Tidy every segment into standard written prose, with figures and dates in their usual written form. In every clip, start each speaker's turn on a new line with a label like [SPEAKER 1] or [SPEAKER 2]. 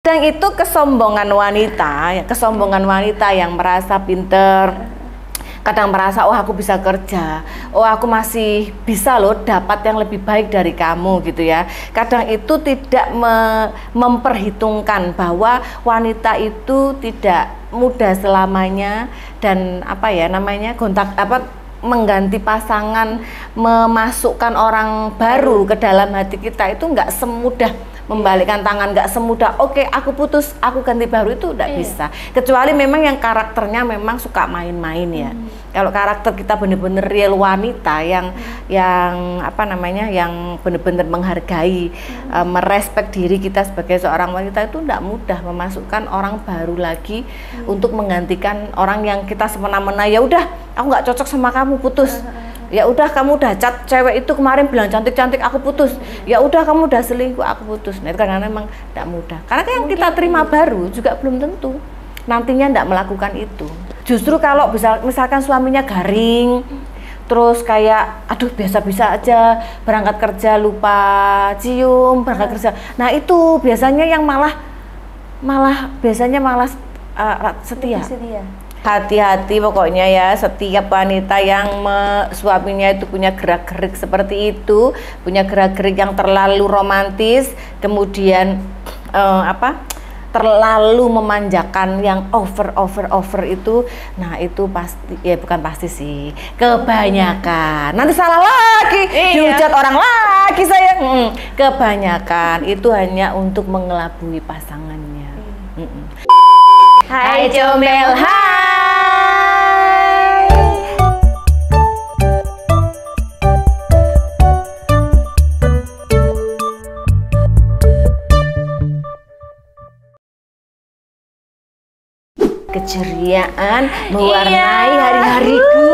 [SPEAKER 1] Dan itu kesombongan wanita yang merasa pinter, kadang merasa oh aku bisa kerja, oh aku masih bisa loh dapat yang lebih baik dari kamu gitu ya. Kadang itu tidak memperhitungkan bahwa wanita itu tidak mudah selamanya dan mengganti pasangan, memasukkan orang baru ke dalam hati kita itu nggak semudah membalikkan tangan, nggak semudah oke aku putus, aku ganti baru, itu udah bisa. Kecuali memang yang karakternya memang suka main-main ya. Kalau karakter kita bener-bener real wanita yang bener-bener menghargai, merespek diri kita sebagai seorang wanita, itu tidak mudah memasukkan orang baru lagi untuk menggantikan orang yang kita semena-mena. Ya udah, aku nggak cocok sama kamu, putus. Ya udah, kamu udah cat cewek itu kemarin bilang cantik-cantik, aku putus. Ya udah, kamu udah selingkuh, aku putus. Nah itu karena memang tidak mudah. Karena yang kita terima baru juga belum tentu nantinya tidak melakukan itu. Justru kalau misalkan suaminya garing, terus kayak aduh biasa-biasa aja, berangkat kerja lupa cium, berangkat kerja. Nah itu biasanya yang malah setia. Hati-hati pokoknya ya, setiap wanita yang suaminya itu punya gerak-gerik seperti itu, punya gerak-gerik yang terlalu romantis, kemudian terlalu memanjakan, yang over itu, nah itu pasti, ya bukan pasti sih, kebanyakan. Nanti salah lagi, dihujat orang lagi saya. Kebanyakan itu hanya untuk mengelabui pasangannya.
[SPEAKER 2] Hai Comel, hai.
[SPEAKER 1] Keceriaan mewarnai hari-hariku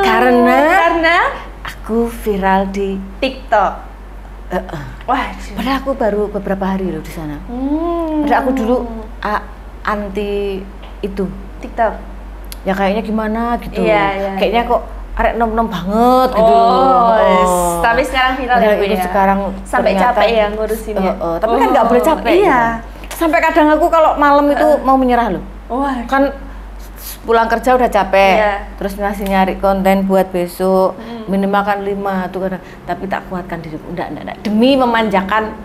[SPEAKER 1] karena aku viral di
[SPEAKER 2] TikTok.
[SPEAKER 1] Wah, padahal aku baru beberapa hari loh di sana. Padahal aku dulu anti itu
[SPEAKER 2] TikTok.
[SPEAKER 1] Ya kayaknya gimana gitu.
[SPEAKER 2] Iya.
[SPEAKER 1] Kayaknya kok arek nom-nom banget gitu.
[SPEAKER 2] Tapi sekarang viral ya, Bu ya.
[SPEAKER 1] Sekarang
[SPEAKER 2] sampai capek ya ngurusinnya.
[SPEAKER 1] Tapi kan nggak boleh capek.
[SPEAKER 2] Iya.
[SPEAKER 1] Sampai kadang aku kalau malam itu mau menyerah loh. Kan pulang kerja udah capek, terus masih nyari konten buat besok, minimal kan 5 tuh kadang, tapi tak kuatkan diri, enggak, demi memanjakan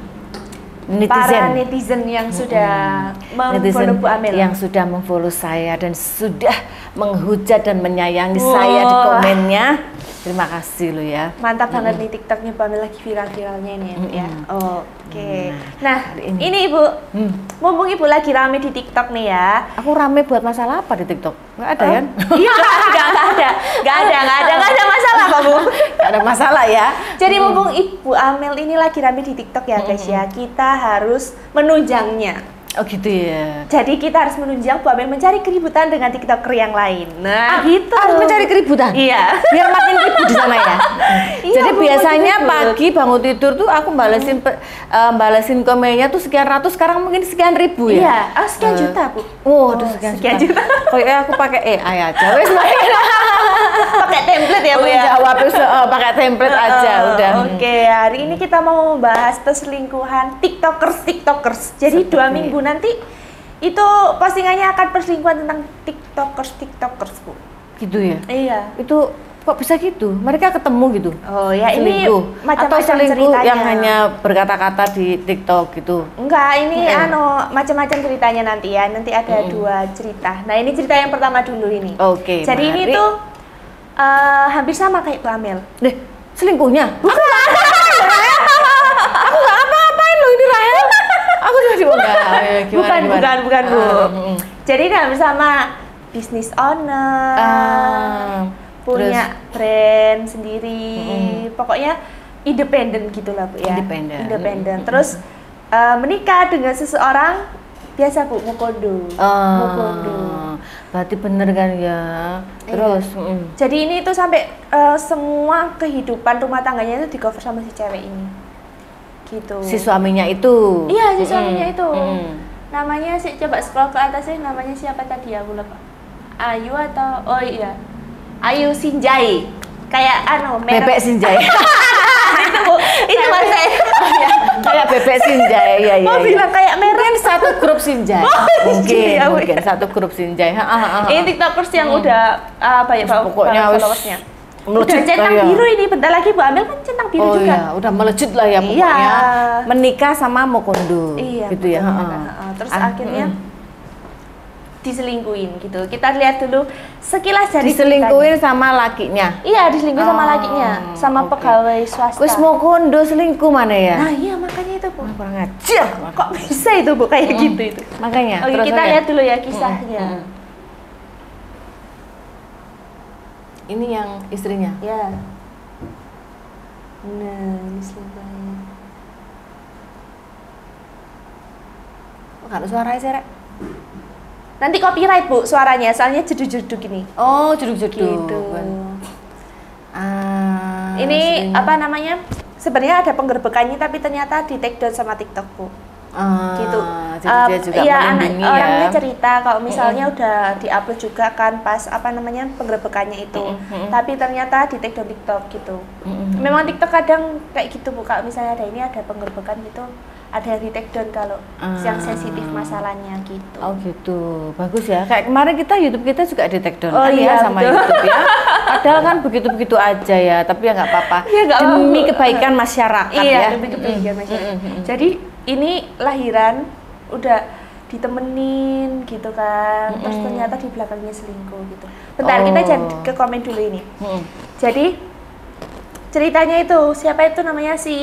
[SPEAKER 2] para netizen yang sudah memfollow Bu Amel,
[SPEAKER 1] yang sudah memfollow saya dan sudah menghujat dan menyayangi saya di komennya. Terima kasih lo ya.
[SPEAKER 2] Mantap banget nih TikToknya Bu Amel, lagi viral-viralnya ini ya. Oke. Nah ini Ibu, mumpung Ibu lagi rame di TikTok nih ya.
[SPEAKER 1] Aku rame buat masalah apa di TikTok? Nggak ada kan?
[SPEAKER 2] Iya, nggak ada masalah Pak Bu.
[SPEAKER 1] Nggak ada masalah ya.
[SPEAKER 2] Jadi mumpung Ibu Amel ini lagi rame di TikTok ya guys ya, kita harus menunjangnya.
[SPEAKER 1] Oh gitu ya.
[SPEAKER 2] Jadi kita harus menunjang Bu Amel mencari keributan dengan TikToker yang lain. Nah, gitu.
[SPEAKER 1] Harus mencari keributan.
[SPEAKER 2] Iya.
[SPEAKER 1] Biar makin ribut di sana ya. Jadi biasanya pagi bangun tidur tuh aku balesin komennya tuh sekian ratus, sekarang mungkin sekian ribu ya.
[SPEAKER 2] Iya. Sekian juta Bu.
[SPEAKER 1] Tuh sekian juta. Kayaknya aku pakai AI aja. Wes
[SPEAKER 2] pakai template ya Bu ya.
[SPEAKER 1] Jawab pakai template aja udah.
[SPEAKER 2] Oke, hari ini kita mau membahas perselingkuhan tiktokers. Jadi 2 minggu nanti itu postingannya akan perselingkuhan tentang tiktokers Bu.
[SPEAKER 1] Gitu ya?
[SPEAKER 2] Iya.
[SPEAKER 1] Itu kok bisa gitu? Mereka ketemu gitu?
[SPEAKER 2] Oh ya,
[SPEAKER 1] selingkuh.
[SPEAKER 2] Ini macam-macam
[SPEAKER 1] atau selingkuh
[SPEAKER 2] ceritanya
[SPEAKER 1] yang hanya berkata-kata di TikTok gitu?
[SPEAKER 2] Enggak, ini macam-macam ceritanya nanti ya. Nanti ada 2 cerita. Nah ini cerita yang pertama dulu ini.
[SPEAKER 1] Oke.
[SPEAKER 2] Jadi ini tuh hampir sama kayak Bu Amel.
[SPEAKER 1] Deh, selingkuhnya? Bukan. Aku nggak apa-apain loh ini Rahel. Aku juga
[SPEAKER 2] bukan Bu. Jadi hampir sama business owner, punya brand sendiri, pokoknya independen gitulah Bu ya. Independen. Terus menikah dengan seseorang biasa Bu, Mukondo.
[SPEAKER 1] Berarti bener kan ya. Terus
[SPEAKER 2] jadi ini tuh sampai semua kehidupan rumah tangganya itu di cover sama si cewek ini gitu. Si
[SPEAKER 1] suaminya itu?
[SPEAKER 2] Iya, si suaminya itu. Namanya sih, coba scroll ke atasnya, namanya siapa tadi ya, aku lupa. Ayu atau Ayu Sinjai, kayak
[SPEAKER 1] Bebek Sinjai.
[SPEAKER 2] Itu itu Bu. Itu bahasa
[SPEAKER 1] Kayak bebek Sinjai, ya.
[SPEAKER 2] Mau bilang kayak merah.
[SPEAKER 1] Mungkin satu grup Sinjai. Mungkin satu grup Sinjai.
[SPEAKER 2] Ini TikTokers yang udah banyak
[SPEAKER 1] pokoknya
[SPEAKER 2] followersnya. Udah
[SPEAKER 1] melejit
[SPEAKER 2] centang biru ini, bentar lagi Bu Amel kan centang biru juga.
[SPEAKER 1] Iya, udah melejit lah ya pokoknya. Menikah sama Mokondo.
[SPEAKER 2] Iya,
[SPEAKER 1] gitu ya.
[SPEAKER 2] Terus akhirnya diselingkuin gitu. Kita lihat dulu sekilas dari
[SPEAKER 1] diselingkuin sama lakinya.
[SPEAKER 2] Iya, diselingkuin sama lakinya, sama pegawai swasta.
[SPEAKER 1] Wis Mokondo selingkuh mana ya?
[SPEAKER 2] Nah, iya makanya itu Bu.
[SPEAKER 1] Kurang ajar.
[SPEAKER 2] Kok bisa itu Bu kayak gitu itu.
[SPEAKER 1] Makanya.
[SPEAKER 2] Oke, kita lihat dulu ya kisahnya.
[SPEAKER 1] Ini yang istrinya.
[SPEAKER 2] Ya. Nah, ini selingkuhannya.
[SPEAKER 1] Kok ada suaranya sih, Rek?
[SPEAKER 2] Nanti copyright Bu suaranya, soalnya jeduk-jeduk ini.
[SPEAKER 1] Oh, jeduk-jeduk.
[SPEAKER 2] Gitu. Ini
[SPEAKER 1] sering.
[SPEAKER 2] apa namanya? Sebenarnya ada penggerbekannya tapi ternyata di take down sama TikTok Bu. Gitu.
[SPEAKER 1] Jadi dia juga melindungi ya.
[SPEAKER 2] Orangnya cerita kalau misalnya udah diupload juga kan pas apa namanya penggerbekannya itu. Tapi ternyata di take down TikTok gitu. Memang TikTok kadang kayak gitu Bu, kalau misalnya ada ini ada penggerbekan gitu, ada yang di take down kalau yang sensitif masalahnya gitu.
[SPEAKER 1] Oh gitu, bagus ya. Kayak kemarin YouTube kita juga di take down sama
[SPEAKER 2] betul.
[SPEAKER 1] YouTube ya. Padahal kan begitu-begitu aja ya, tapi ya nggak apa-apa.
[SPEAKER 2] Ya,
[SPEAKER 1] demi kebaikan masyarakat ya.
[SPEAKER 2] Demi kebaikan masyarakat. Jadi ini lahiran udah ditemenin gitu kan, terus ternyata di belakangnya selingkuh gitu. Bentar, kita ke komen dulu ini. Jadi ceritanya itu siapa itu namanya si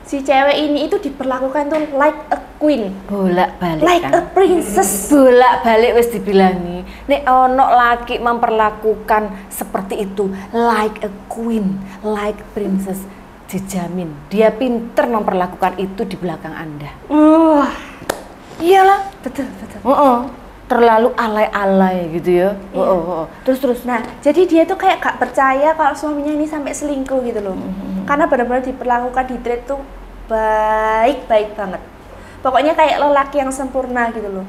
[SPEAKER 2] cewek ini itu diperlakukan tuh like a queen,
[SPEAKER 1] bolak-balik
[SPEAKER 2] like
[SPEAKER 1] kan?
[SPEAKER 2] a princess,
[SPEAKER 1] bolak-balik wis dibilangi nek ono laki memperlakukan seperti itu like a queen, like princess, dijamin dia pinter memperlakukan itu di belakang Anda. Iyalah,
[SPEAKER 2] betul.
[SPEAKER 1] Terlalu alay-alay gitu ya. Terus.
[SPEAKER 2] Nah, jadi dia tuh kayak gak percaya kalau suaminya ini sampai selingkuh gitu loh. Karena benar-benar diperlakukan di treat tuh baik-baik banget. Pokoknya kayak lelaki yang sempurna gitu loh.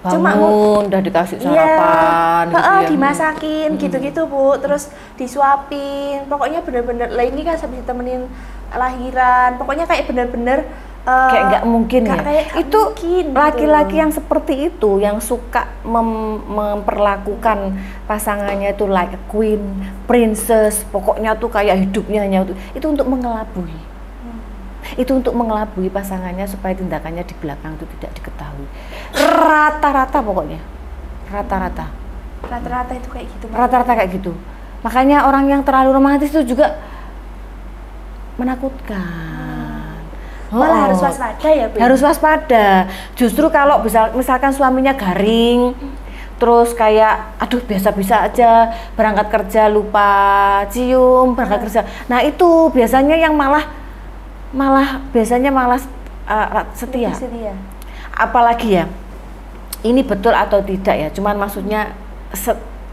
[SPEAKER 1] Cuma udah dikasih sarapan, gitu ya.
[SPEAKER 2] Dimasakin gitu-gitu Bu, terus disuapin. Pokoknya bener-bener lah ini kan sampai ditemenin lahiran. Pokoknya kayak bener-bener
[SPEAKER 1] kayak nggak mungkin ya. Itu laki-laki
[SPEAKER 2] gitu.
[SPEAKER 1] yang seperti itu, yang suka memperlakukan pasangannya itu like a queen, princess, pokoknya tuh kayak hidupnya hanya itu untuk mengelabui. Itu untuk mengelabui pasangannya supaya tindakannya di belakang itu tidak diketahui. Rata-rata pokoknya.
[SPEAKER 2] Rata-rata itu kayak gitu.
[SPEAKER 1] Rata-rata kayak gitu. Makanya orang yang terlalu romantis itu juga menakutkan.
[SPEAKER 2] Malah harus waspada ya Bu.
[SPEAKER 1] Harus waspada. Justru kalau misalkan suaminya garing, terus kayak aduh biasa-biasa aja, berangkat kerja lupa cium, berangkat kerja. Nah itu biasanya yang malah setia. Apalagi ya, ini betul atau tidak ya, cuman maksudnya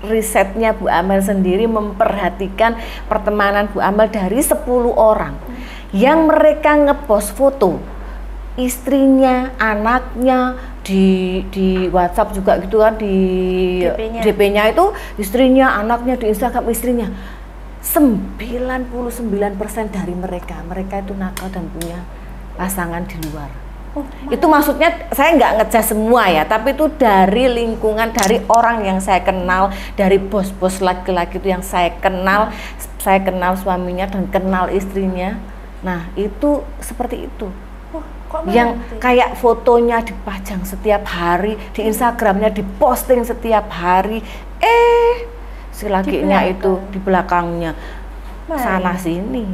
[SPEAKER 1] risetnya Bu Amel sendiri memperhatikan pertemanan Bu Amel dari 10 orang yang mereka ngepost foto istrinya, anaknya di WhatsApp juga gitu kan, di DP-nya itu istrinya, anaknya, di Instagram istrinya. 99% dari mereka itu nakal dan punya pasangan di luar. Itu maksudnya saya nggak ngejudge semua ya, tapi itu dari lingkungan, dari orang yang saya kenal, dari bos-bos laki-laki itu yang saya kenal suaminya dan kenal istrinya. Nah itu seperti itu. Yang kayak fotonya dipajang setiap hari, di Instagramnya diposting setiap hari, si lakinya itu di belakangnya sana sini.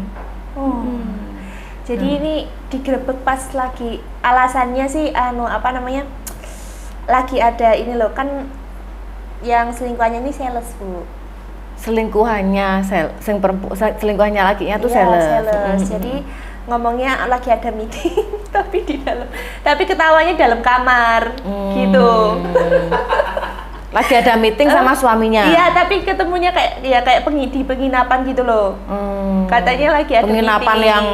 [SPEAKER 2] Jadi ini digerebek pas lagi, alasannya sih lagi ada ini loh kan, yang selingkuhannya ini sales Bu.
[SPEAKER 1] Selingkuhannya selingkuhannya lakinya tuh sales.
[SPEAKER 2] Jadi ngomongnya lagi ada meeting tapi ketawanya dalam kamar gitu.
[SPEAKER 1] Lagi ada meeting sama suaminya.
[SPEAKER 2] Iya, tapi ketemunya kayak penginapan gitu loh. Katanya lagi ada
[SPEAKER 1] penginapan
[SPEAKER 2] meeting.
[SPEAKER 1] Yang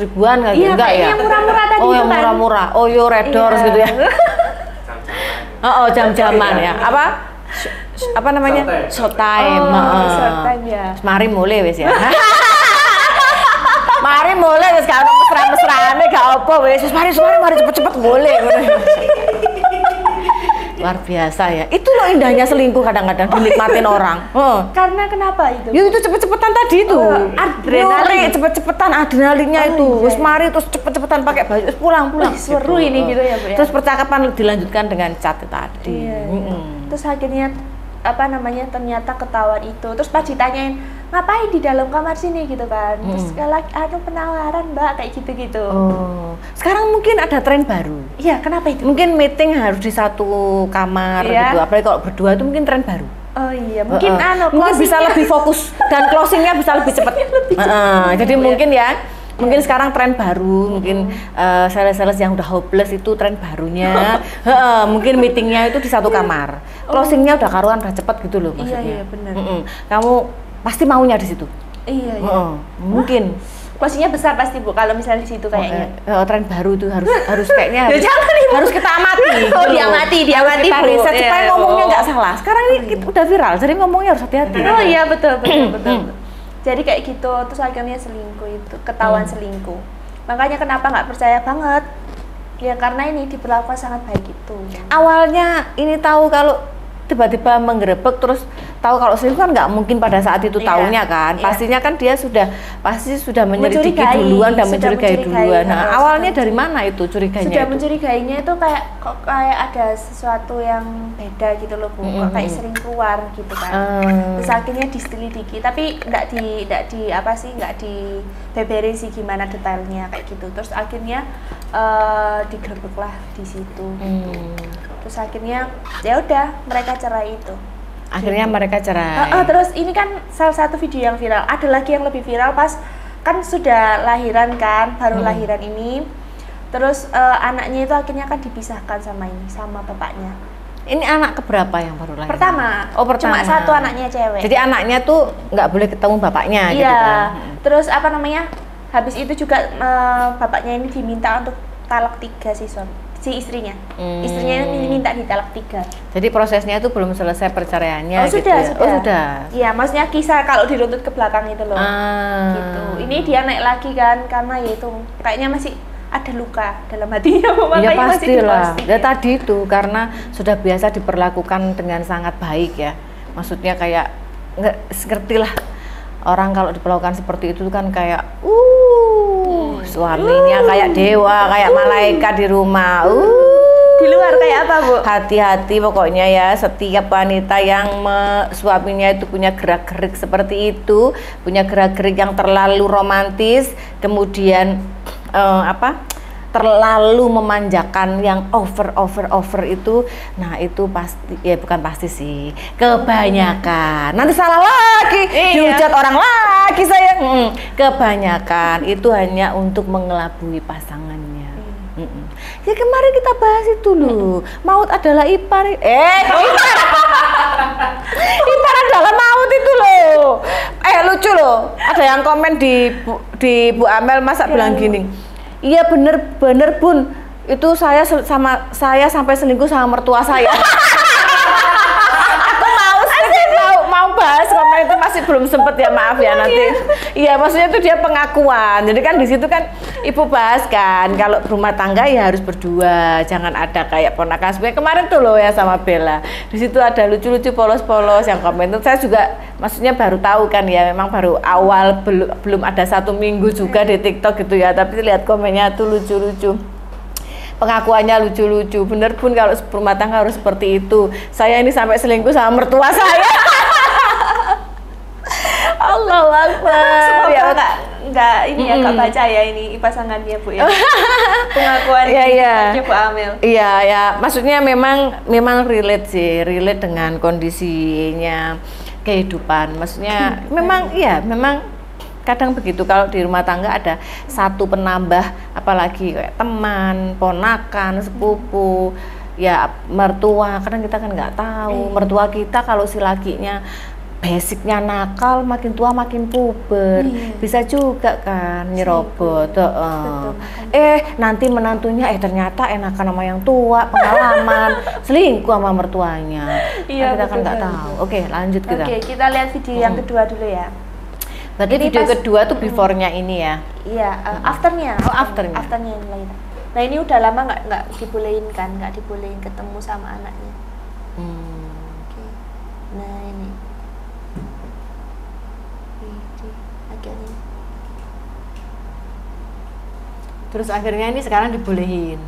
[SPEAKER 1] 100 ribuan kali
[SPEAKER 2] enggak ya? Yang murah-murah tadi
[SPEAKER 1] itu yang murah-murah. Oh, yo Red Doors gitu ya. Jam-jaman ya. Apa namanya? Showtime.
[SPEAKER 2] Showtime ya.
[SPEAKER 1] Mari mulai wes ya. Mari mulai wis gak ono mesra-mesrane gak apa wis mari cepet-cepet boleh. Luar biasa ya. Itu loh indahnya selingkuh kadang-kadang dinikmatin orang.
[SPEAKER 2] Karena kenapa itu?
[SPEAKER 1] Ya itu cepet-cepetan tadi itu. Adrenalin, cepet-cepetan adrenalinnya itu. Wis mari terus cepet-cepetan pakai baju, terus pulang.
[SPEAKER 2] Seru gitu. Ini gitu ya, Bu ya.
[SPEAKER 1] Terus percakapan dilanjutkan dengan chat tadi.
[SPEAKER 2] Iya. Terus akhirnya ternyata ketahuan itu. Terus pas ditanyain, ngapain di dalam kamar sini gitu kan. Terus penawaran Mbak kayak gitu-gitu.
[SPEAKER 1] Oh. Sekarang mungkin ada tren baru.
[SPEAKER 2] Iya, kenapa itu?
[SPEAKER 1] Mungkin meeting harus di satu kamar gitu. Apalagi kalau berdua itu mungkin tren baru.
[SPEAKER 2] Oh iya, mungkin
[SPEAKER 1] mungkin bisa lebih fokus dan closingnya bisa lebih cepat. Jadi mungkin ya, mungkin sekarang tren baru, mungkin sales-sales yang udah hopeless itu tren barunya. Mungkin meetingnya itu di satu kamar, closingnya udah karuan, udah cepet gitu loh maksudnya.
[SPEAKER 2] Iya benar.
[SPEAKER 1] Kamu pasti maunya di situ.
[SPEAKER 2] Iya.
[SPEAKER 1] Mungkin.
[SPEAKER 2] Closingnya besar pasti Bu, kalau misalnya di situ kayaknya.
[SPEAKER 1] Tren baru itu harus kayaknya harus kita amati.
[SPEAKER 2] Diamati
[SPEAKER 1] kita
[SPEAKER 2] Bu.
[SPEAKER 1] Riset supaya ngomongnya nggak salah. Sekarang ini udah viral, jadi ngomongnya harus hati-hati.
[SPEAKER 2] Oh iya betul. Jadi kayak gitu, terus akhirnya selingkuh itu, ketahuan selingkuh. Makanya kenapa nggak percaya banget? Ya karena ini diperlakukan sangat baik itu.
[SPEAKER 1] Awalnya ini tahu kalau tiba-tiba menggerebek terus tahu kalau selingkuh kan nggak mungkin pada saat itu tahunya kan. Pastinya kan dia pasti sudah menyelidiki duluan dan mencurigai duluan. Nah, awalnya dari mana itu curigainya?
[SPEAKER 2] Sudah mencurigainya itu kayak ada sesuatu yang beda gitu loh Bu. Kayak sering keluar gitu kan. Terus akhirnya diselidiki, tapi nggak dibeberin sih gimana detailnya kayak gitu. Terus akhirnya digerebek lah di situ. Terus akhirnya ya udah mereka cerai itu.
[SPEAKER 1] Akhirnya mereka cerai.
[SPEAKER 2] Terus ini kan salah satu video yang viral. Ada lagi yang lebih viral pas kan sudah lahiran kan, baru lahiran ini. Terus anaknya itu akhirnya kan dipisahkan sama bapaknya.
[SPEAKER 1] Ini anak keberapa yang baru lahir?
[SPEAKER 2] Pertama.
[SPEAKER 1] Pertama.
[SPEAKER 2] Cuma satu anaknya cewek.
[SPEAKER 1] Jadi anaknya tuh nggak boleh ketemu bapaknya gitu kan.
[SPEAKER 2] Terus habis itu juga bapaknya ini diminta untuk talak 3 si istrinya. Istrinya ini minta ditalak 3.
[SPEAKER 1] Jadi prosesnya itu belum selesai perceraiannya
[SPEAKER 2] gitu
[SPEAKER 1] sudah.
[SPEAKER 2] Ya? Sudah. Iya, maksudnya kisah kalau diruntut ke belakang itu loh. Gitu. Ini dia naik lagi kan karena itu kayaknya masih ada luka dalam hatinya.
[SPEAKER 1] Ya pastilah. Ya tadi itu karena sudah biasa diperlakukan dengan sangat baik ya. Maksudnya kayak ngerti lah. Orang kalau diperlakukan seperti itu kan kayak suaminya kayak dewa, kayak malaikat di rumah.
[SPEAKER 2] Di luar kayak apa Bu?
[SPEAKER 1] Hati-hati pokoknya ya, setiap wanita yang suaminya itu punya gerak-gerik seperti itu, punya gerak-gerik yang terlalu romantis, kemudian terlalu memanjakan yang over itu, nah itu pasti ya, bukan pasti sih, kebanyakan nanti salah lagi, dihujat orang lagi saya. Kebanyakan itu hanya untuk mengelabui pasangannya. Ya kemarin kita bahas itu loh, maut adalah ipar. Ipar adalah maut itu loh. Lucu loh, ada yang komen di Bu Amel masa bilang gini, iya bener Bun, itu saya sampai selingkuh sama mertua saya. Aku mau bahas komen itu masih belum sempet ya, maaf ya nanti. Iya maksudnya itu dia pengakuan. Jadi kan di situ kan Ibu bahas kan kalau rumah tangga ya harus berdua, jangan ada kayak ponakan sebenarnya kemarin tuh loh ya sama Bella. Di situ ada lucu-lucu polos-polos yang komen itu. Saya juga maksudnya baru tahu kan ya, memang baru awal, belum ada 1 minggu juga di TikTok gitu ya, tapi lihat komennya tuh lucu-lucu. Pengakuannya lucu-lucu. Bener Bun, kalau rumah tangga harus seperti itu. Saya ini sampai selingkuh sama mertua saya. Allahu Akbar.
[SPEAKER 2] Semoga nggak baca ya ini pasangannya Bu ya. Pengakuan Bu Amel.
[SPEAKER 1] Iya ya, maksudnya memang relate sih, relate dengan kondisinya kehidupan. Maksudnya memang kadang begitu kalau di rumah tangga ada satu penambah, apalagi kayak teman, ponakan, sepupu, ya mertua. Kadang kita kan nggak tahu mertua kita kalau si lakinya basicnya nakal, makin tua makin puber, bisa juga kan nyerobot. Nanti menantunya ternyata enakan sama yang tua, pengalaman selingkuh sama mertuanya. Kita kan nggak tahu. Oke, lanjut kita.
[SPEAKER 2] Oke, kita lihat video yang kedua dulu ya.
[SPEAKER 1] Berarti
[SPEAKER 2] Ini
[SPEAKER 1] video
[SPEAKER 2] pas-
[SPEAKER 1] kedua tuh before-nya ini ya?
[SPEAKER 2] Iya, afternya.
[SPEAKER 1] Oh, afternya.
[SPEAKER 2] Afternya yang lain. Nah ini udah lama nggak dibolehin kan, nggak dibolehin ketemu sama anaknya. Oke. Nah ini. Akhirnya.
[SPEAKER 1] Terus akhirnya ini sekarang dibolehin.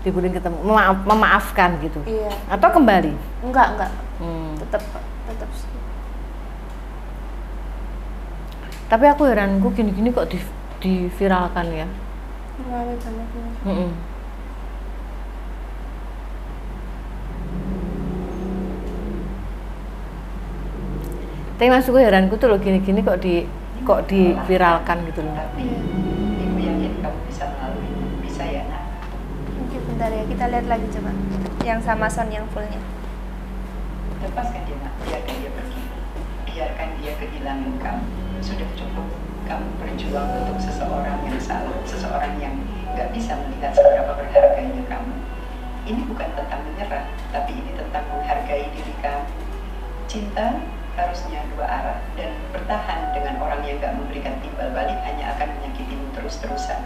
[SPEAKER 1] Dibolehin ketemu, memaafkan gitu.
[SPEAKER 2] Iya.
[SPEAKER 1] Atau kembali?
[SPEAKER 2] Enggak. Tetap sih.
[SPEAKER 1] Tapi aku heran, kok gini-gini kok diviralkan ya?
[SPEAKER 2] Rame banget ini.
[SPEAKER 1] Tapi maksudku heranku tuh loh, gini-gini kok diviralkan gitu loh.
[SPEAKER 3] Tapi ibu yakin kamu bisa melalui, bisa ya nak?
[SPEAKER 2] Oke, bentar ya, kita lihat lagi coba. Yang sama sound yang fullnya.
[SPEAKER 3] Lepaskan dia nak, biarkan dia pergi, biarkan dia kehilangan kamu. Sudah cukup kamu berjuang untuk seseorang yang salah, seseorang yang nggak bisa melihat seberapa berharganya kamu. Ini bukan tentang menyerah, tapi ini tentang menghargai diri kamu. Cinta harusnya dua arah, dan bertahan dengan orang yang nggak memberikan timbal balik hanya akan menyakitimu terus-terusan.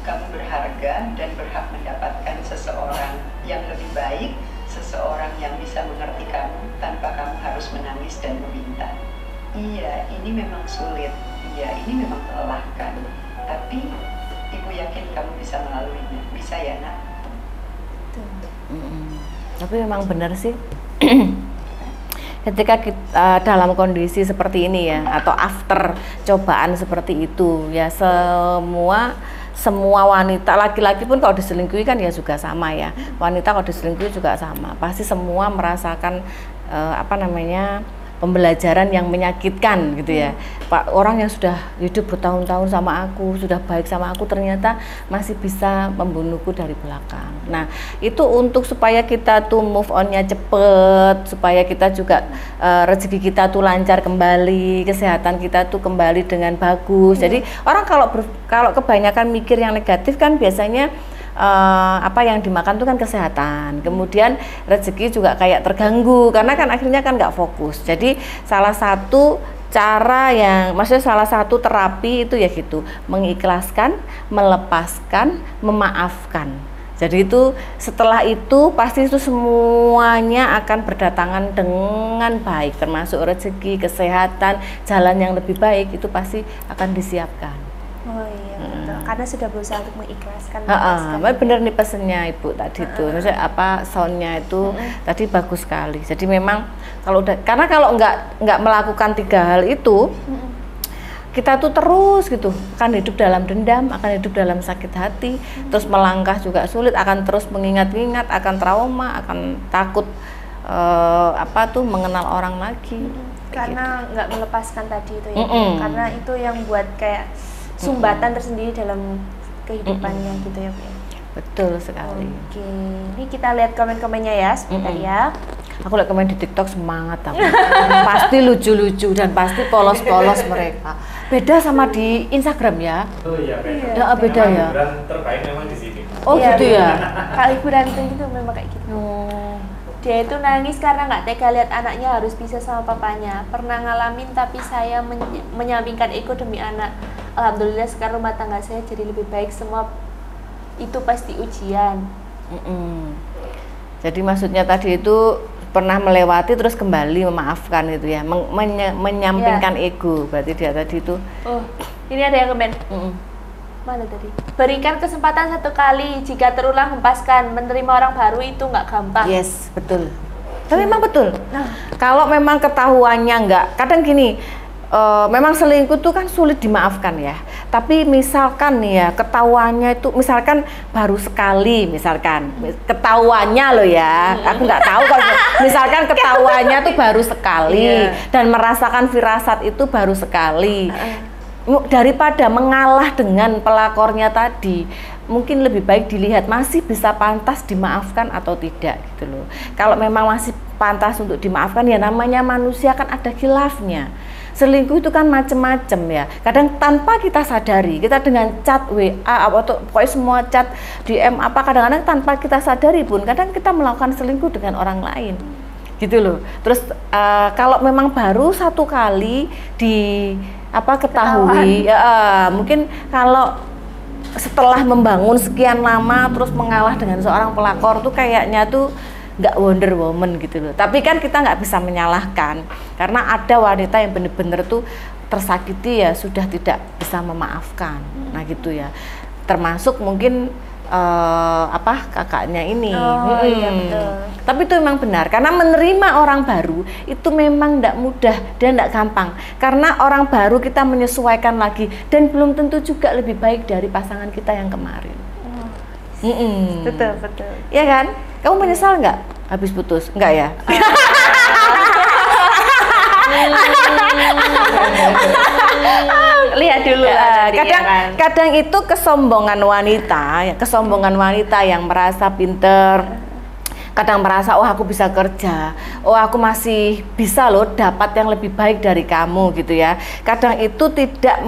[SPEAKER 3] Kamu berharga dan berhak mendapatkan seseorang yang lebih baik, seseorang yang bisa mengerti kamu tanpa kamu harus menangis dan meminta. Iya, ini memang sulit. Iya, ini memang melelahkan. Tapi ibu yakin kamu bisa melaluinya. Bisa ya nak?
[SPEAKER 1] Tapi memang benar sih. Ketika kita dalam kondisi seperti ini ya, atau after cobaan seperti itu ya, semua wanita, laki-laki pun kalau diselingkuhi kan ya juga sama ya, wanita kalau diselingkuhi juga sama, pasti semua merasakan pembelajaran yang menyakitkan gitu ya. Pak, orang yang sudah hidup bertahun-tahun sama aku, sudah baik sama aku, ternyata masih bisa membunuhku dari belakang. Nah, itu untuk supaya kita tuh move on-nya cepet, supaya kita juga rezeki kita tuh lancar kembali, kesehatan kita tuh kembali dengan bagus. Jadi orang kalau kebanyakan mikir yang negatif kan biasanya apa yang dimakan itu kan kesehatan, kemudian rezeki juga kayak terganggu karena kan akhirnya kan nggak fokus. Jadi salah satu cara maksudnya salah satu terapi itu ya gitu, mengikhlaskan, melepaskan, memaafkan. Jadi itu setelah itu pasti itu semuanya akan berdatangan dengan baik, termasuk rezeki, kesehatan, jalan yang lebih baik itu pasti akan disiapkan.
[SPEAKER 2] Oh iya betul, karena sudah berusaha untuk mengikhlaskan.
[SPEAKER 1] Bener nih pesennya ibu tadi tuh, maksudnya soundnya itu tadi bagus sekali. Jadi memang karena kalau nggak melakukan 3 hal itu, kita tuh terus gitu akan hidup dalam dendam, akan hidup dalam sakit hati, terus melangkah juga sulit, akan terus mengingat-ingat, akan trauma, akan takut mengenal orang lagi.
[SPEAKER 2] Karena nggak melepaskan tadi itu ya, karena itu yang buat kayak sumbatan tersendiri dalam kehidupannya gitu ya Bu ya.
[SPEAKER 1] Betul sekali.
[SPEAKER 2] Oke, ini kita lihat komen-komennya ya sebentar ya.
[SPEAKER 1] Aku lihat komen di TikTok semangat aku. Pasti lucu-lucu dan pasti polos-polos mereka. Beda sama di Instagram ya.
[SPEAKER 4] Oh iya beda.
[SPEAKER 1] Ya, beda ya.
[SPEAKER 4] Hiburan terbaik memang di sini.
[SPEAKER 1] Oh
[SPEAKER 2] Iya,
[SPEAKER 1] gitu ya.
[SPEAKER 2] Kalau hiburan itu memang kayak gitu. Dia itu nangis karena nggak tega lihat anaknya harus pisah sama papanya. Pernah ngalamin tapi saya menyampingkan ego demi anak. Alhamdulillah sekarang rumah tangga saya jadi lebih baik. Semua itu pasti ujian.
[SPEAKER 1] Jadi maksudnya tadi itu pernah melewati terus kembali memaafkan gitu ya, menyampingkan ego. Berarti dia tadi itu.
[SPEAKER 2] Oh, ini ada yang komen. Mana tadi? Berikan kesempatan 1 kali, jika terulang hempaskan. Menerima orang baru itu nggak gampang.
[SPEAKER 1] Yes, betul. Tapi memang betul. Kalau memang ketahuannya kadang gini, memang selingkuh itu kan sulit dimaafkan ya. Tapi misalkan nih ya, ketahuannya itu misalkan baru sekali, misalkan ketahuannya loh ya. Aku nggak tahu kalau misalkan ketahuannya tuh baru sekali dan merasakan firasat itu baru sekali. Daripada mengalah dengan pelakornya tadi, mungkin lebih baik dilihat masih bisa pantas dimaafkan atau tidak gitu loh. Kalau memang masih pantas untuk dimaafkan, ya namanya manusia kan ada khilafnya. Selingkuh itu kan macem-macem ya. Kadang tanpa kita sadari, kita dengan chat WA atau pokoknya semua chat DM kadang-kadang tanpa kita sadari pun kadang kita melakukan selingkuh dengan orang lain. Gitu loh. Terus kalau memang baru 1 kali ketahui mungkin kalau setelah membangun sekian lama terus mengalah dengan seorang pelakor tuh kayaknya tuh nggak Wonder Woman gitu loh. Tapi kan kita nggak bisa menyalahkan karena ada wanita yang bener-bener tuh tersakiti ya sudah tidak bisa memaafkan. Nah gitu ya. Termasuk mungkin kakaknya ini.
[SPEAKER 2] Iya, betul.
[SPEAKER 1] Tapi itu memang benar karena menerima orang baru itu memang tidak mudah dan tidak gampang karena orang baru kita menyesuaikan lagi dan belum tentu juga lebih baik dari pasangan kita yang kemarin.
[SPEAKER 2] Betul.
[SPEAKER 1] Iya kan? Kamu menyesal nggak habis putus? Enggak ya?
[SPEAKER 2] Lihat dulu
[SPEAKER 1] kadang itu kesombongan wanita yang merasa pinter, kadang merasa oh aku bisa kerja, oh aku masih bisa loh dapat yang lebih baik dari kamu gitu ya. Kadang itu tidak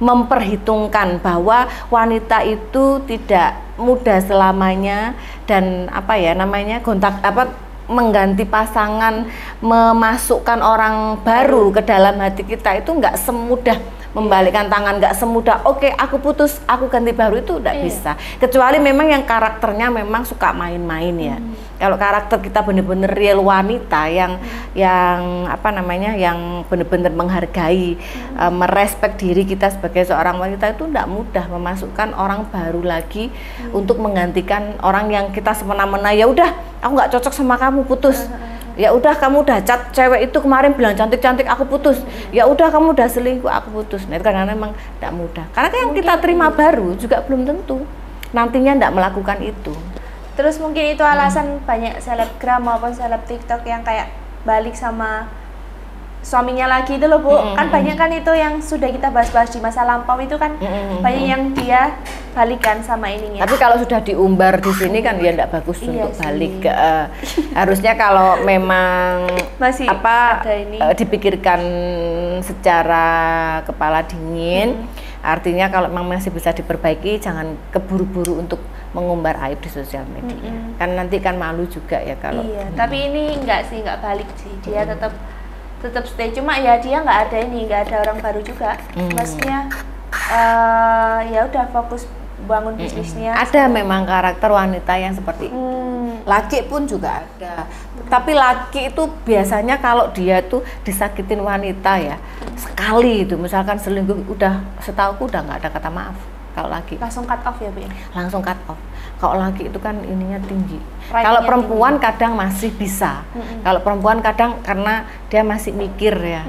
[SPEAKER 1] memperhitungkan bahwa wanita itu tidak mudah selamanya dan mengganti pasangan, memasukkan orang baru ke dalam hati kita itu nggak semudah membalikkan tangan, nggak semudah oke aku putus aku ganti baru, itu nggak bisa, kecuali memang yang karakternya memang suka main-main ya. Kalau karakter kita bener-bener real wanita yang bener-bener menghargai, merespek diri kita sebagai seorang wanita, itu nggak mudah memasukkan orang baru lagi untuk menggantikan orang yang kita semena-mena ya udah aku nggak cocok sama kamu putus. Ya udah kamu udah cat cewek itu kemarin bilang cantik-cantik aku putus. Ya udah kamu udah selingkuh aku putus. Nah itu karena memang tidak mudah. Karena yang kita terima baru juga belum tentu nantinya tidak melakukan itu.
[SPEAKER 2] Terus mungkin itu alasan banyak selebgram maupun seleb TikTok yang kayak balik sama suaminya lagi itu loh Bu. Kan banyak kan itu yang sudah kita bahas-bahas di masa lampau itu kan banyak yang dia balikan sama ininya.
[SPEAKER 1] Tapi kalau sudah diumbar di sini kan ya tidak bagus untuk balik. Harusnya kalau memang
[SPEAKER 2] masih
[SPEAKER 1] dipikirkan secara kepala dingin, artinya kalau memang masih bisa diperbaiki, jangan keburu-buru untuk mengumbar aib di sosial media. Kan nanti kan malu juga ya kalau.
[SPEAKER 2] Iya, tapi ini enggak balik sih. Dia tetap stay, cuma ya dia nggak ada orang baru juga. Maksudnya ya udah fokus bangun bisnisnya.
[SPEAKER 1] Ada memang karakter wanita yang seperti itu. Laki pun juga ada. Tapi laki itu biasanya kalau dia tuh disakitin wanita ya sekali itu, misalkan selingkuh, udah setauku udah nggak ada kata maaf. Kalau laki
[SPEAKER 2] langsung cut off ya Bu?
[SPEAKER 1] Langsung cut off. Kalau laki itu kan ininya tinggi. Kalau perempuan tinggi. Kadang masih bisa. Kalau perempuan kadang karena dia masih mikir ya,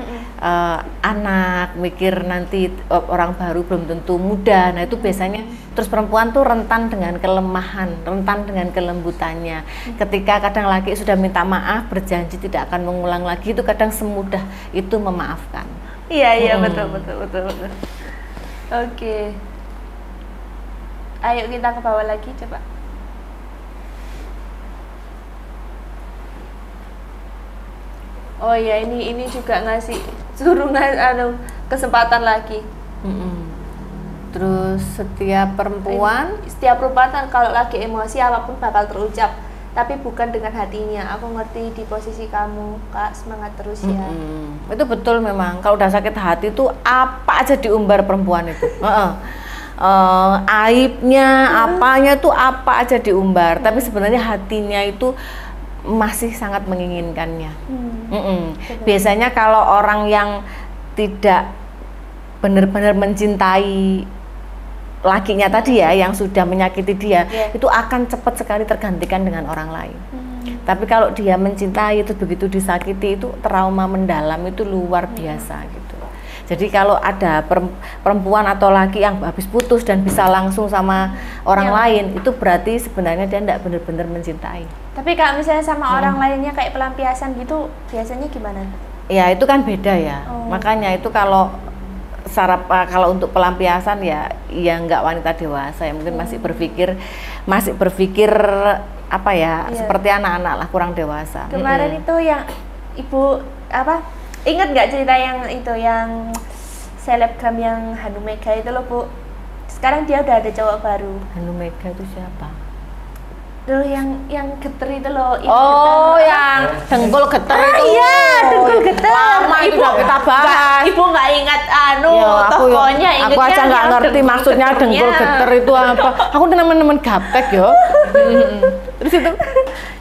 [SPEAKER 1] anak, mikir nanti orang baru belum tentu muda. Nah itu biasanya. Terus perempuan tuh rentan dengan kelemahan, rentan dengan kelembutannya. Ketika kadang laki sudah minta maaf, berjanji tidak akan mengulang lagi, itu kadang semudah itu memaafkan.
[SPEAKER 2] Iya betul. Oke. Ayo kita ke bawah lagi coba. Oh ya, ini juga suruh kesempatan lagi.
[SPEAKER 1] Terus setiap perempuan
[SPEAKER 2] kalau lagi emosi apapun bakal terucap, tapi bukan dengan hatinya. Aku ngerti di posisi kamu, Kak, semangat terus ya.
[SPEAKER 1] Itu betul memang. Kalau udah sakit hati tuh apa aja diumbar perempuan itu. Aibnya, apanya tuh apa aja diumbar, tapi sebenarnya hatinya itu masih sangat menginginkannya. Biasanya kalau orang yang tidak benar-benar mencintai lakinya tadi ya, yang sudah menyakiti dia, itu akan cepat sekali tergantikan dengan orang lain. Tapi kalau dia mencintai itu begitu disakiti, itu trauma mendalam itu luar biasa gitu. Jadi kalau ada perempuan atau laki yang habis putus dan bisa langsung sama orang lain, itu berarti sebenarnya dia tidak benar-benar mencintai.
[SPEAKER 2] Tapi kalau misalnya sama orang lainnya kayak pelampiasan gitu, biasanya gimana? Ya
[SPEAKER 1] itu kan beda ya. Makanya itu kalau untuk pelampiasan ya nggak wanita dewasa ya, mungkin masih berpikir seperti anak-anak lah, kurang dewasa.
[SPEAKER 2] Kemarin itu yang ibu ingat nggak cerita yang selebgram yang Hanu Mega itu loh Bu? Sekarang dia udah ada cowok baru.
[SPEAKER 1] Hanu Mega itu siapa?
[SPEAKER 2] Dulu yang geter itu loh.
[SPEAKER 1] Oh, yang dengkul geter itu.
[SPEAKER 2] Iya, dengkul geter.
[SPEAKER 1] Lama itu udah kita bahas.
[SPEAKER 2] Ibu nggak ingat tokohnya,
[SPEAKER 1] aku aja nggak ngerti maksudnya dengkul geter itu apa. Aku teman-teman gaptek yo. Terus itu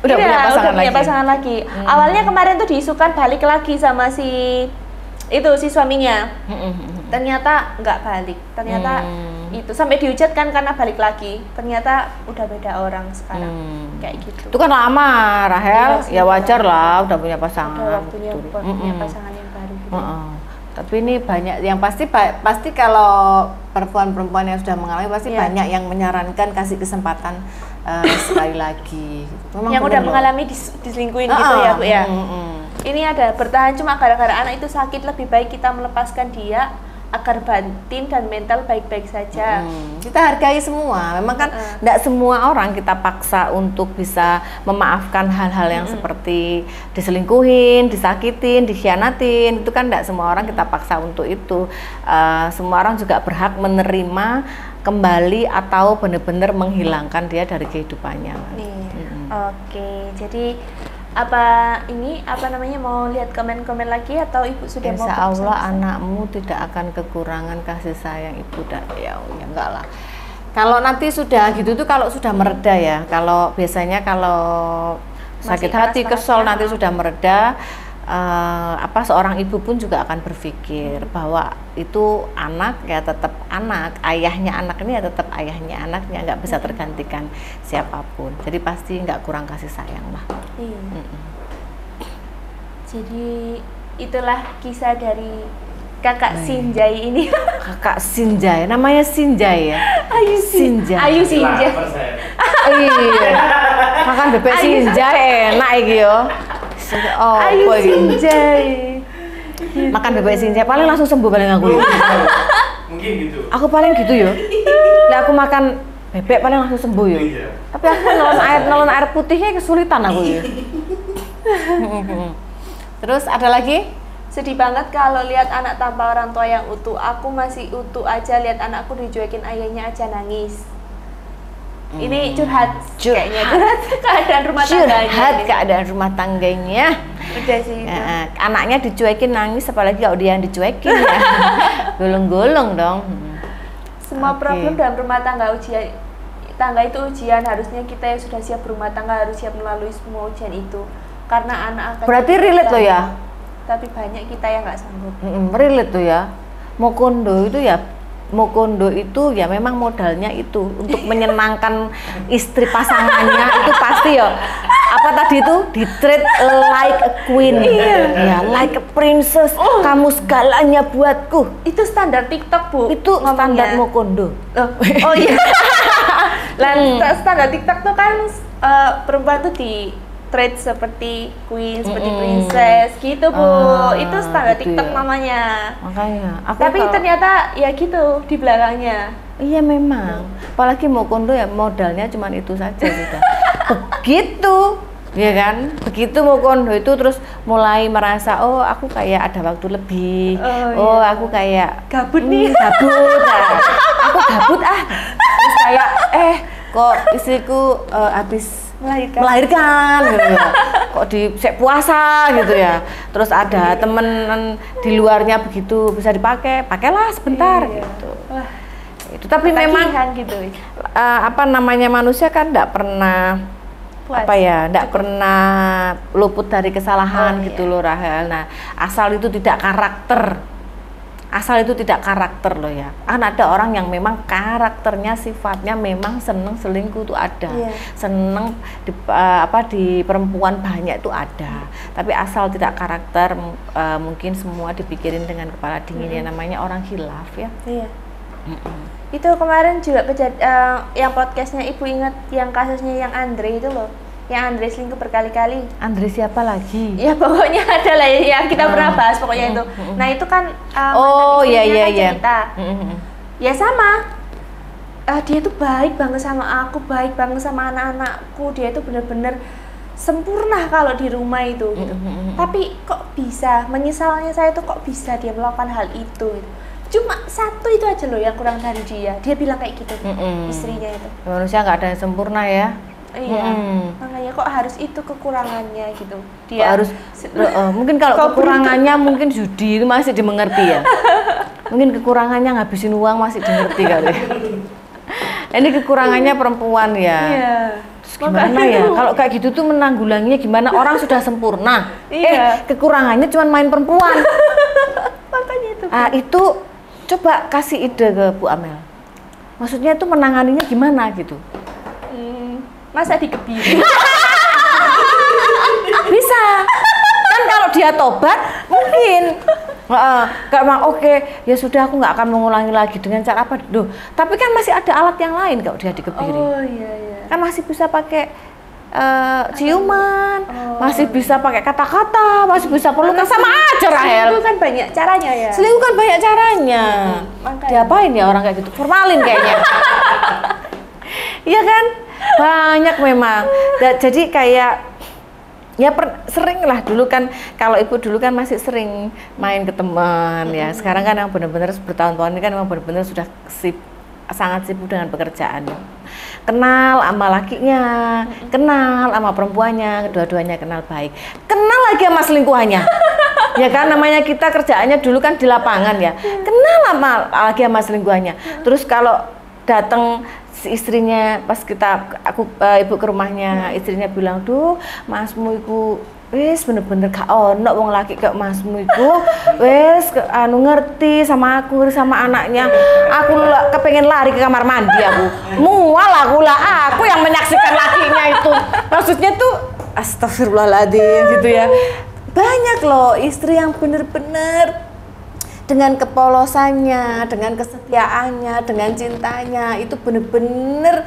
[SPEAKER 1] udah punya pasangan lagi.
[SPEAKER 2] Awalnya kemarin tuh diisukan balik lagi sama si suaminya. Ternyata nggak balik. Ternyata itu sampai dihujat kan karena balik lagi. Ternyata udah beda orang sekarang. Kayak gitu.
[SPEAKER 1] Itu kan lama, Rahel. Ya wajar lah, udah punya pasangan.
[SPEAKER 2] Udah waktunya punya pasangan yang baru gitu.
[SPEAKER 1] Tapi ini banyak yang pasti kalau perempuan-perempuan yang sudah mengalami pasti banyak yang menyarankan kasih kesempatan sekali lagi. Memang
[SPEAKER 2] yang udah mengalami diselingkuhin gitu ya, Bu ya. Ini ada bertahan cuma gara-gara anak itu sakit, lebih baik kita melepaskan dia agar batin dan mental baik-baik saja.
[SPEAKER 1] Kita hargai semua. Memang kan tidak semua orang kita paksa untuk bisa memaafkan hal-hal yang seperti diselingkuhin, disakitin, dikhianatin. Itu kan tidak semua orang kita paksa untuk itu. Semua orang juga berhak menerima kembali atau benar-benar menghilangkan dia dari kehidupannya.
[SPEAKER 2] Oke, jadi mau lihat komen-komen lagi atau ibu sudah mau?
[SPEAKER 1] Insya Allah anakmu tidak akan kekurangan kasih sayang ibu ya enggak lah. Kalau nanti sudah gitu tuh kalau sudah mereda ya. Kalau biasanya kalau sakit hati, kesel nanti sudah mereda, seorang ibu pun juga akan berpikir bahwa itu anak ya tetap anak, ayahnya anak ini ya tetap ayahnya anaknya, nggak bisa tergantikan siapapun. Jadi pasti nggak kurang kasih sayang lah.
[SPEAKER 2] Jadi itulah kisah dari kakak Sinjai ini.
[SPEAKER 1] Kakak Sinjai, namanya Sinjai ya? Ayu Sinjai. Iya. Makan bebek Sinjai enak iki yo.
[SPEAKER 2] Ayu Sinjai.
[SPEAKER 1] Makan bebek Sinjai paling langsung sembuh paling aku.
[SPEAKER 4] Mungkin gitu.
[SPEAKER 1] Aku paling gitu yo. Lah aku makan bebek paling langsung sembuh yo. Tapi aku nelon air putihnya kesulitan aku yo. Terus ada lagi?
[SPEAKER 2] Sedih banget kalau lihat anak tanpa orang tua yang utuh. Aku masih utuh aja lihat anakku dicuekin ayahnya aja nangis. Ini curhat kayaknya, curhat keadaan rumah tangganya.
[SPEAKER 1] Curhat keadaan rumah tangganya.
[SPEAKER 2] Udah sih itu.
[SPEAKER 1] Anaknya dicuekin nangis, apalagi kalau dia yang dicuekin ya. Golong-golong dong.
[SPEAKER 2] Semua problem dalam rumah tangga itu ujian. Harusnya kita yang sudah siap berumah tangga harus siap melalui semua ujian itu. Karena anak akan
[SPEAKER 1] berarti relate loh ya.
[SPEAKER 2] Tapi banyak kita yang nggak sanggup.
[SPEAKER 1] Relate tuh ya. Mokondo itu ya memang modalnya itu untuk menyenangkan istri pasangannya itu pasti ya. Apa tadi itu di treat like a queen, ya like a princess. Kamu segalanya buatku.
[SPEAKER 2] Itu standar TikTok Bu.
[SPEAKER 1] Itu standar Mokondo.
[SPEAKER 2] Oh iya. Standar TikTok tuh kan perempuan tuh di treat seperti queen, seperti princess gitu Bu. Itu standar
[SPEAKER 1] gitu
[SPEAKER 2] TikTok
[SPEAKER 1] ya.
[SPEAKER 2] namanya.
[SPEAKER 1] Makanya.
[SPEAKER 2] Tapi ternyata ya gitu di belakangnya.
[SPEAKER 1] Iya memang. Apalagi Mokondo ya modalnya cuma itu saja sudah. Begitu, ya kan? Begitu Mokondo itu terus mulai merasa aku kayak ada waktu lebih. Aku kayak
[SPEAKER 2] gabut nih.
[SPEAKER 1] Gabut. Aku gabut Terus kayak kok istriku habis melahirkan gitu ya. Kok sek puasa gitu ya. Terus ada temen di luarnya begitu bisa dipakai, pakailah sebentar gitu. Itu tapi memang
[SPEAKER 2] gitu.
[SPEAKER 1] Manusia kan tidak pernah tidak pernah luput dari kesalahan gitu loh Rahel. Nah, asal itu tidak karakter loh ya. Kan ada orang yang memang karakternya sifatnya memang seneng selingkuh itu ada. Seneng di perempuan banyak itu ada. Tapi asal tidak karakter mungkin semua dipikirin dengan kepala dingin ya, namanya orang khilaf ya.
[SPEAKER 2] Iya. Itu kemarin juga yang podcastnya Ibu ingat yang kasusnya yang Andre itu loh. Yang Andre selingkuh berkali-kali.
[SPEAKER 1] Andre siapa lagi?
[SPEAKER 2] Ya pokoknya ada lah ya kita pernah bahas pokoknya itu. Nah itu kan cerita. Ya sama. Dia tuh baik banget sama aku, baik banget sama anak-anakku. Dia itu benar-benar sempurna kalau di rumah itu. Gitu. Tapi kok bisa? Menyesalnya saya tuh kok bisa dia melakukan hal itu. Gitu. Cuma satu itu aja loh yang kurang dari dia. Dia bilang kayak gitu, istrinya itu.
[SPEAKER 1] Manusia nggak ada yang sempurna ya.
[SPEAKER 2] Iya. Makanya kok harus itu kekurangannya gitu.
[SPEAKER 1] Kok harus mungkin kalau kekurangannya mungkin judi itu masih dimengerti ya. Mungkin kekurangannya ngabisin uang masih dimengerti kali. Ini kekurangannya perempuan ya.
[SPEAKER 2] Iya.
[SPEAKER 1] Terus gimana ya? Kalau kayak gitu tuh menanggulanginya gimana? Orang sudah sempurna.
[SPEAKER 2] Iya.
[SPEAKER 1] Kekurangannya cuma main perempuan.
[SPEAKER 2] Makanya itu.
[SPEAKER 1] Itu coba kasih ide ke Bu Amel. Maksudnya itu menanganinya gimana gitu?
[SPEAKER 2] Masa dikebiri?
[SPEAKER 1] Bisa. Kan kalau dia tobat mungkin nggak mau ya sudah aku nggak akan mengulangi lagi dengan cara apa loh. Tapi kan masih ada alat yang lain kalau dia dikebiri.
[SPEAKER 2] Oh iya.
[SPEAKER 1] Kan masih bisa pakai ciuman, masih bisa pakai kata-kata, masih bisa pelukan, sama aja Rahel.
[SPEAKER 2] Selingkuh kan banyak caranya ya.
[SPEAKER 1] Selingkuh kan banyak caranya. Diapain ya orang kayak gitu? Formalin kayaknya. Iya kan? Banyak memang. Jadi kayak ya sering lah dulu kan, kalau ibu dulu kan masih sering main ke teman ya. Sekarang kan yang benar-benar bertahun-tahun ini kan memang benar-benar sudah sangat sibuk dengan pekerjaan. Kenal sama lakinya, kenal sama perempuannya, kedua-duanya kenal baik. Kenal lagi sama selingkuhannya. Ya kan, namanya kita kerjaannya dulu kan di lapangan ya. Kenal lagi sama selingkuhannya. Terus kalau datang si istrinya pas ibu ke rumahnya, istrinya bilang, "Duh, masmu iku wis bener-bener gak ono wong laki kayak masmu iku wis ngerti sama aku, sama anaknya. Aku kepengen lari ke kamar mandi aku. Mual aku yang menyaksikan lakinya itu." Maksudnya tuh astagfirullahaladzim gitu ya. Banyak loh istri yang bener-bener dengan kepolosannya, dengan kesetiaannya, dengan cintanya itu bener-bener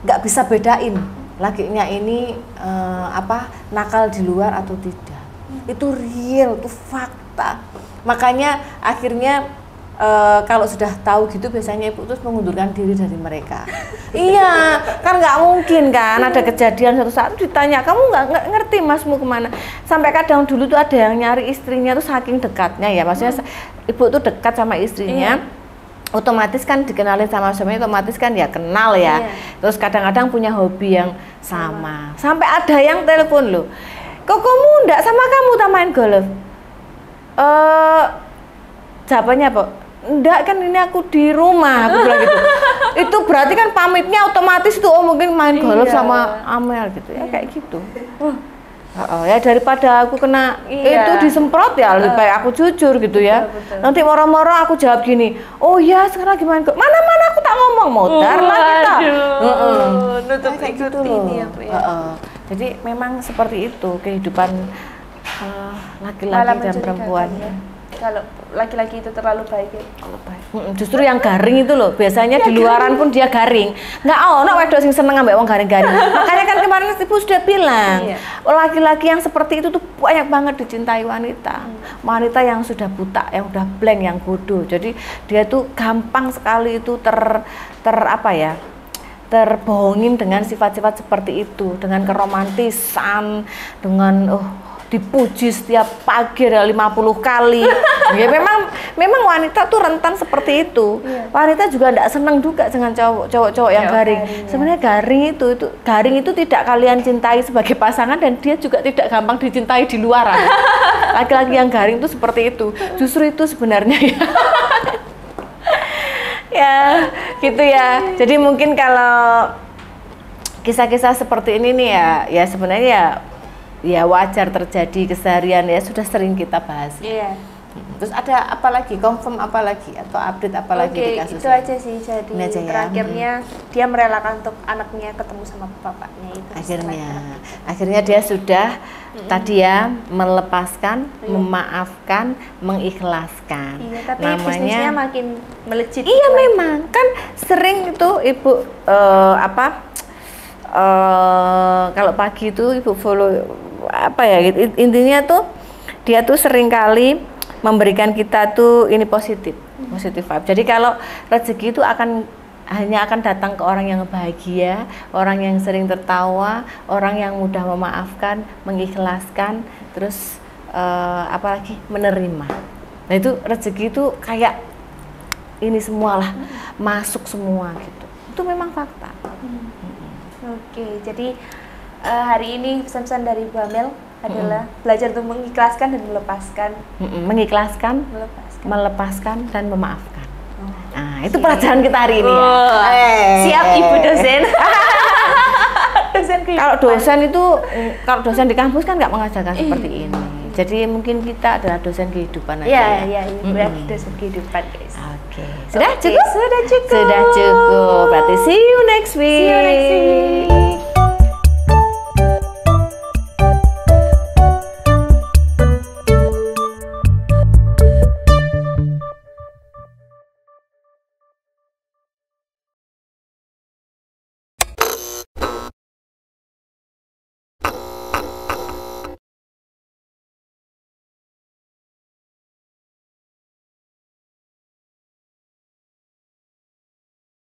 [SPEAKER 1] nggak bisa bedain lakinya ini nakal di luar atau tidak. Itu real, itu fakta. Makanya akhirnya kalau sudah tahu gitu biasanya ibu terus mengundurkan diri dari mereka. Iya, kan nggak mungkin kan ada kejadian suatu saat ditanya, "Kamu nggak ngerti masmu kemana?" Sampai kadang dulu tuh ada yang nyari istrinya tuh saking dekatnya ya, maksudnya ibu tuh dekat sama istrinya. Otomatis kan dikenalin sama suaminya, otomatis kan ya kenal ya. Terus kadang-kadang punya hobi yang sama. Sampai ada yang telepon loh, "Kok kamu ndak sama kamu main golf?" Jawabannya apa? "Enggak, kan ini aku di rumah," aku bilang gitu. Itu berarti kan pamitnya otomatis tuh mungkin main golf sama Amel gitu ya, kayak gitu. Ya daripada aku kena itu disemprot ya lebih baik aku jujur gitu ya. Betul. Nanti moro-moro aku jawab gini, "Oh ya sekarang gimana kok?" Mana aku tak ngomong, modar lah kita.
[SPEAKER 2] Nutup
[SPEAKER 1] kayak gitu loh. Jadi memang seperti itu kehidupan laki-laki dan perempuan.
[SPEAKER 2] Ya. Kalau laki-laki itu terlalu baik ya.
[SPEAKER 1] Justru yang garing itu loh, biasanya di luaran pun dia garing. Nggak ono wedok sing seneng ambek wong garing-garing. Makanya kan kemarin ibu sudah bilang, laki-laki yang seperti itu tuh banyak banget dicintai wanita. Wanita yang sudah buta, yang udah blank, yang bodoh. Jadi dia tuh gampang sekali itu terbohongin dengan sifat-sifat seperti itu, dengan keromantisan, dengan dipuji setiap pagi 50 kali. Ya memang wanita tuh rentan seperti itu. Wanita juga tidak senang juga dengan cowok-cowok yang garing. Sebenarnya garing itu tidak kalian cintai sebagai pasangan, dan dia juga tidak gampang dicintai di luaran. Laki-laki yang garing itu seperti itu. Justru itu sebenarnya ya. Ya, gitu ya. Jadi mungkin kalau kisah-kisah seperti ini nih ya sebenarnya ya wajar terjadi keseharian ya, sudah sering kita bahas.
[SPEAKER 2] Iya.
[SPEAKER 1] Terus ada apa lagi? Confirm apa lagi atau update apa lagi di kasusnya?
[SPEAKER 2] Itu aja sih. Jadi
[SPEAKER 1] ini aja ya.
[SPEAKER 2] Terakhirnya dia merelakan untuk anaknya ketemu sama bapaknya itu.
[SPEAKER 1] Akhirnya dia sudah tadi ya melepaskan, memaafkan, mengikhlaskan.
[SPEAKER 2] Iya, tapi bisnisnya makin melejit.
[SPEAKER 1] Iya memang kan sering itu ibu kalau pagi itu ibu follow intinya tuh dia tuh sering kali memberikan kita tuh ini positif vibe. Jadi kalau rezeki itu hanya akan datang ke orang yang bahagia, orang yang sering tertawa, orang yang mudah memaafkan, mengikhlaskan, terus apalagi menerima. Nah itu rezeki itu kayak ini semualah masuk semua gitu. Itu memang fakta.
[SPEAKER 2] Oke, jadi hari ini pesan-pesan dari Bu Amel adalah belajar untuk mengikhlaskan dan melepaskan.
[SPEAKER 1] Mengikhlaskan,
[SPEAKER 2] Melepaskan.
[SPEAKER 1] melepaskan dan memaafkan. Nah, itu
[SPEAKER 2] Siap.
[SPEAKER 1] pelajaran kita hari ini ya.
[SPEAKER 2] Siap Ibu dosen. Dosen
[SPEAKER 1] Kalau
[SPEAKER 2] kehidupan.
[SPEAKER 1] dosen itu, kalau dosen di kampus kan nggak mengajarkan seperti ini. Jadi mungkin kita adalah dosen kehidupan aja.
[SPEAKER 2] Iya, berarti dosen kehidupan, guys.
[SPEAKER 1] Oke. Sudah
[SPEAKER 2] Oke,
[SPEAKER 1] cukup?
[SPEAKER 2] Sudah cukup.
[SPEAKER 1] Sudah cukup. Berarti see you next week.
[SPEAKER 2] See you next week.